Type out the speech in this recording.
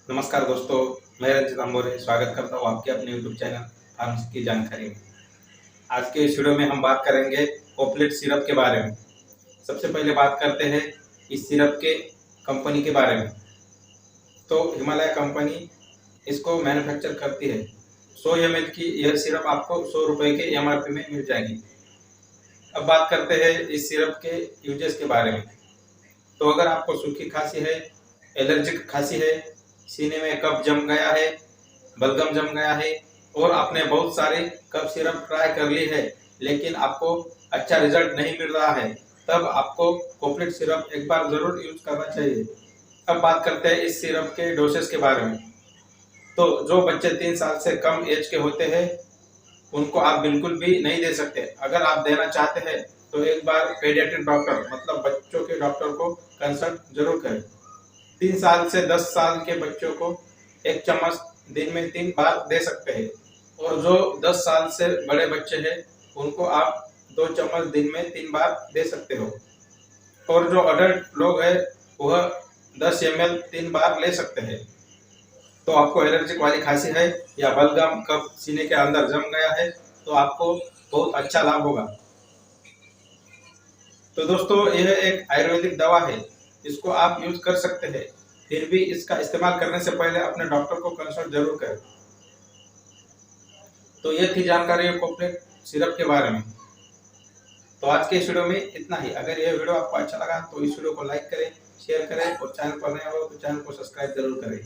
नमस्कार दोस्तों, मैं रंजित अंबोरे स्वागत करता हूँ आपके अपने यूट्यूब चैनल फार्मेसी की जानकारी में। आज के इस वीडियो में हम बात करेंगे कोपलेट सिरप के बारे में। सबसे पहले बात करते हैं इस सिरप के कंपनी के बारे में। तो हिमालय कंपनी इसको मैन्युफैक्चर करती है। 100 ml की यह सिरप आपको 100 रुपये के MRP में मिल जाएगी। अब बात करते हैं इस सिरप के यूजेस के बारे में। तो अगर आपको सूखी खांसी है, एलर्जिक खांसी है, सीने में कफ जम गया है, बलगम जम गया है और आपने बहुत सारे कफ सिरप ट्राई कर ली है लेकिन आपको अच्छा रिजल्ट नहीं मिल रहा है, तब आपको कोपलेट सिरप एक बार जरूर यूज करना चाहिए। अब बात करते हैं इस सिरप के डोसेस के बारे में। तो जो बच्चे 3 साल से कम एज के होते हैं उनको आप बिल्कुल भी नहीं दे सकते। अगर आप देना चाहते हैं तो एक बार पेडियाट्रिक डॉक्टर मतलब बच्चों के डॉक्टर को कंसल्ट जरूर करें। 3 साल से 10 साल के बच्चों को 1 चम्मच दिन में 3 बार दे सकते हैं और जो 10 साल से बड़े बच्चे हैं उनको आप 2 चम्मच दिन में 3 बार दे सकते हो। और जो अडल्ट लोग हैं वह 10 ml 3 बार ले सकते हैं। तो आपको एलर्जिक वाली खांसी है या बलगम कफ सीने के अंदर जम गया है तो आपको बहुत अच्छा लाभ होगा। तो दोस्तों यह एक आयुर्वेदिक दवा है, इसको आप यूज कर सकते हैं। फिर भी इसका इस्तेमाल करने से पहले अपने डॉक्टर को कंसल्ट जरूर करें। तो ये थी जानकारी कोपलेट सिरप के बारे में। तो आज के इस वीडियो में इतना ही। अगर यह वीडियो आपको अच्छा लगा तो इस वीडियो को लाइक करें, शेयर करें और चैनल पर नए हो तो चैनल को सब्सक्राइब जरूर करें।